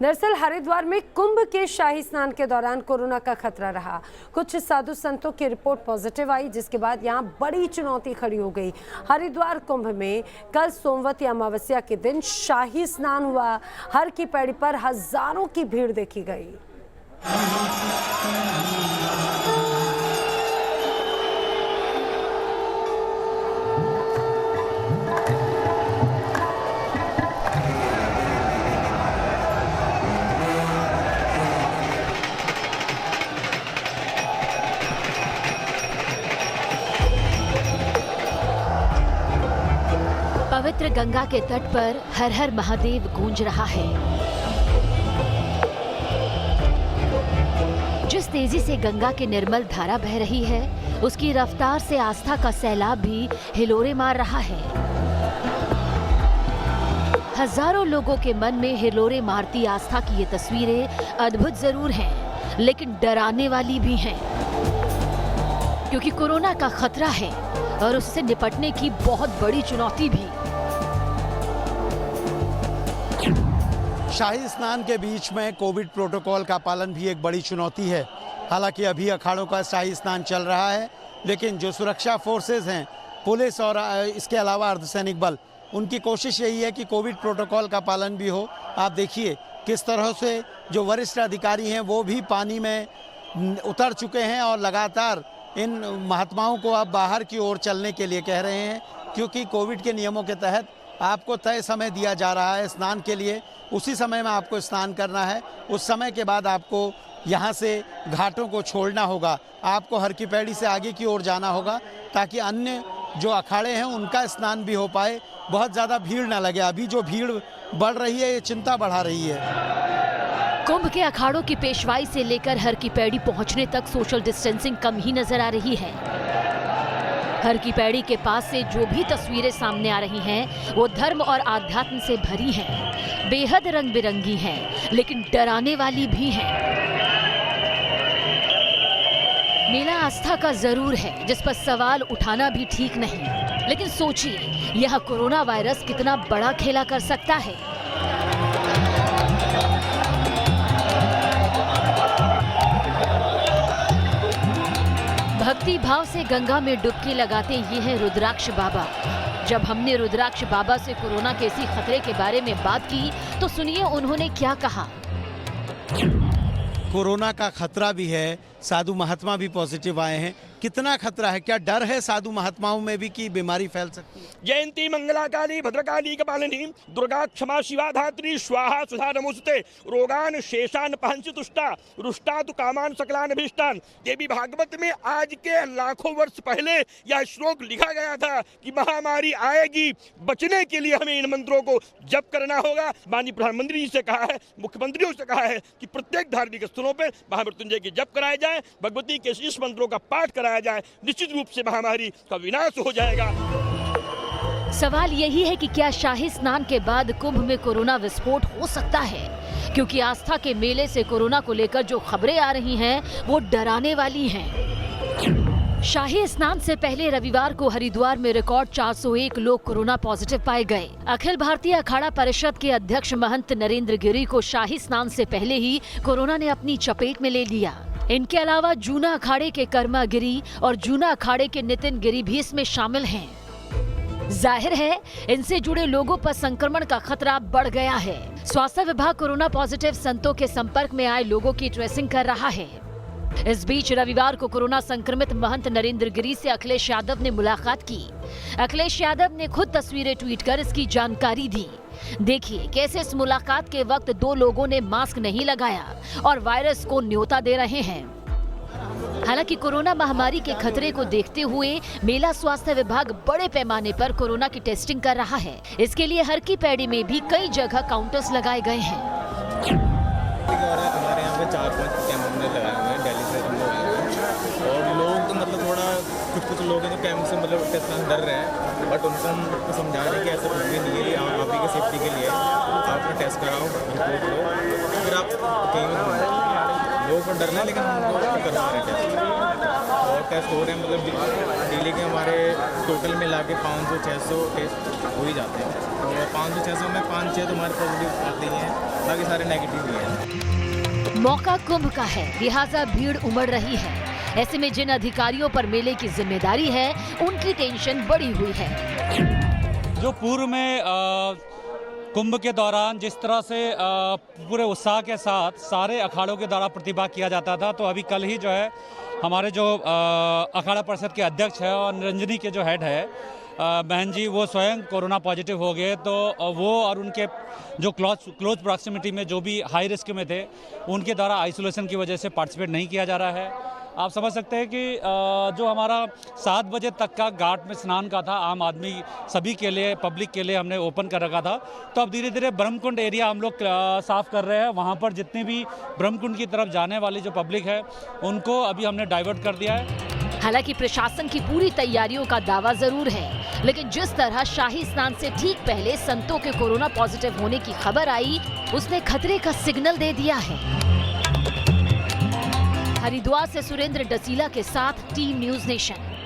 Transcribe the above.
दरअसल हरिद्वार में कुंभ के शाही स्नान के दौरान कोरोना का खतरा रहा। कुछ साधु संतों की रिपोर्ट पॉजिटिव आई, जिसके बाद यहां बड़ी चुनौती खड़ी हो गई। हरिद्वार कुंभ में कल सोमवती अमावस्या के दिन शाही स्नान हुआ। हर की पैड़ी पर हजारों की भीड़ देखी गई। पवित्र गंगा के तट पर हर हर महादेव गूंज रहा है। जिस तेजी से गंगा की निर्मल धारा बह रही है, उसकी रफ्तार से आस्था का सैलाब भी हिलोरे मार रहा है। हजारों लोगों के मन में हिलोरे मारती आस्था की ये तस्वीरें अद्भुत जरूर हैं, लेकिन डराने वाली भी हैं, क्योंकि कोरोना का खतरा है और उससे निपटने की बहुत बड़ी चुनौती भी। शाही स्नान के बीच में कोविड प्रोटोकॉल का पालन भी एक बड़ी चुनौती है। हालांकि अभी अखाड़ों का शाही स्नान चल रहा है, लेकिन जो सुरक्षा फोर्सेस हैं, पुलिस और इसके अलावा अर्धसैनिक बल, उनकी कोशिश यही है कि कोविड प्रोटोकॉल का पालन भी हो। आप देखिए किस तरह से जो वरिष्ठ अधिकारी हैं वो भी पानी में उतर चुके हैं और लगातार इन महात्माओं को अब बाहर की ओर चलने के लिए कह रहे हैं, क्योंकि कोविड के नियमों के तहत आपको तय समय दिया जा रहा है स्नान के लिए। उसी समय में आपको स्नान करना है। उस समय के बाद आपको यहाँ से घाटों को छोड़ना होगा। आपको हर की पैड़ी से आगे की ओर जाना होगा, ताकि अन्य जो अखाड़े हैं उनका स्नान भी हो पाए, बहुत ज़्यादा भीड़ ना लगे। अभी जो भीड़ बढ़ रही है, ये चिंता बढ़ा रही है। कुंभ के अखाड़ों की पेशवाई से लेकर हर की पैड़ी पहुंचने तक सोशल डिस्टेंसिंग कम ही नजर आ रही है। हर की पैड़ी के पास से जो भी तस्वीरें सामने आ रही हैं, वो धर्म और आध्यात्म से भरी हैं, बेहद रंग बिरंगी हैं, लेकिन डराने वाली भी हैं। मेला आस्था का जरूर है, जिस पर सवाल उठाना भी ठीक नहीं, लेकिन सोचिए यह कोरोना वायरस कितना बड़ा खेला कर सकता है। भक्ति भाव से गंगा में डुबकी लगाते ये हैं रुद्राक्ष बाबा। जब हमने रुद्राक्ष बाबा से कोरोना के इसी खतरे के बारे में बात की, तो सुनिए उन्होंने क्या कहा। कोरोना का खतरा भी है, साधु महात्मा भी पॉजिटिव आए हैं। कितना खतरा है? क्या डर है साधु महात्माओं में भी कि बीमारी फैल सकती है? जयंती मंगला काली भद्रकाली कपालिनी दुर्गा क्षमा शिवा धात्री स्वाहा सुधा नमोस्तुते रोगान शेषान पहंसी तुष्टा रुष्टा तु कामान सकलान अभीष्टान। देवी भागवत में आज के लाखों वर्ष पहले यह श्लोक लिखा गया था कि महामारी आएगी, बचने के लिए हमें इन मंत्रों को जप करना होगा। माननीय प्रधानमंत्री जी से कहा है, मुख्यमंत्रियों से कहा है कि प्रत्येक धार्मिक स्थलों पर महामृत्युंजय की जप कराया जाए, भगवती के इस मंत्रों का पाठ कराया जाए। निश्चित रूप से महामारी का विनाश हो जाएगा। सवाल यही है कि क्या शाही स्नान के बाद कुंभ में कोरोना विस्फोट हो सकता है? क्योंकि आस्था के मेले से कोरोना को लेकर जो खबरें आ रही हैं, वो डराने वाली हैं। शाही स्नान से पहले रविवार को हरिद्वार में रिकॉर्ड 401 लोग कोरोना पॉजिटिव पाए गए। अखिल भारतीय अखाड़ा परिषद के अध्यक्ष महंत नरेंद्र गिरी को शाही स्नान से पहले ही कोरोना ने अपनी चपेट में ले लिया। इनके अलावा जूना अखाड़े के कर्मा गिरी और जूना अखाड़े के नितिन गिरी भी इसमें शामिल हैं। जाहिर है इनसे जुड़े लोगों पर संक्रमण का खतरा बढ़ गया है। स्वास्थ्य विभाग कोरोना पॉजिटिव संतों के संपर्क में आए लोगों की ट्रेसिंग कर रहा है। इस बीच रविवार को कोरोना संक्रमित महंत नरेंद्र गिरी से अखिलेश यादव ने मुलाकात की। अखिलेश यादव ने खुद तस्वीरें ट्वीट कर इसकी जानकारी दी। देखिए कैसे इस मुलाकात के वक्त दो लोगों ने मास्क नहीं लगाया और वायरस को न्योता दे रहे हैं। हालांकि कोरोना महामारी के खतरे को देखते हुए मेला स्वास्थ्य विभाग बड़े पैमाने पर कोरोना की टेस्टिंग कर रहा है। इसके लिए हर की पैड़ी में भी कई जगह काउंटर्स लगाए गए हैं। हमारे यहाँ पे 4-5 कैंप हमने लगाए हुए हैं, दिल्ली से हम लोग आए हुए हैं। और लोग तो मतलब थोड़ा कुछ लोग हैं जो कैंप से मतलब टेस्ट करने डर रहे हैं, बट उनको हम समझा रहे हैं कि ऐसा कुछ भी नहीं है। आप ही की सेफ्टी के लिए आप अपना टेस्ट कराओ, रिपोर्ट लो, फिर आप लोग को डरना है, लेकिन हम लोग करवा रहे हैं टेस्ट। और टेस्ट हो रहे हैं, मतलब डेली के हमारे टोटल मिला के 500-600 टेस्ट हो ही जाते हैं। और 500-600 में 5-6 तो हमारे पॉजिटिव आते ही हैं, बाकी सारे नेगेटिव ही हैं। मौका कुंभ का है, लिहाजा भीड़ उमड़ रही है। ऐसे में जिन अधिकारियों पर मेले की जिम्मेदारी है, उनकी टेंशन बढ़ी हुई है। जो पूर्व में कुंभ के दौरान जिस तरह से पूरे उत्साह के साथ सारे अखाड़ों के द्वारा प्रतिभाग किया जाता था, तो अभी कल ही जो है हमारे जो अखाड़ा परिषद के अध्यक्ष है और निरंजनी के जो हेड है बहन जी, वो स्वयं कोरोना पॉजिटिव हो गए। तो वो और उनके जो क्लोज प्रॉक्सिमिटी में जो भी हाई रिस्क में थे, उनके द्वारा आइसोलेशन की वजह से पार्टिसिपेट नहीं किया जा रहा है। आप समझ सकते हैं कि जो हमारा 7 बजे तक का घाट में स्नान का था, आम आदमी सभी के लिए, पब्लिक के लिए हमने ओपन कर रखा था। तो अब धीरे धीरे ब्रह्मकुंड एरिया हम लोग साफ कर रहे हैं। वहाँ पर जितनी भी ब्रह्मकुंड की तरफ जाने वाली जो पब्लिक है, उनको अभी हमने डाइवर्ट कर दिया है। हालांकि प्रशासन की पूरी तैयारियों का दावा जरूर है, लेकिन जिस तरह शाही स्नान से ठीक पहले संतों के कोरोना पॉजिटिव होने की खबर आई, उसने खतरे का सिग्नल दे दिया है। हरिद्वार से सुरेंद्र डसीला के साथ टीम न्यूज़ नेशन।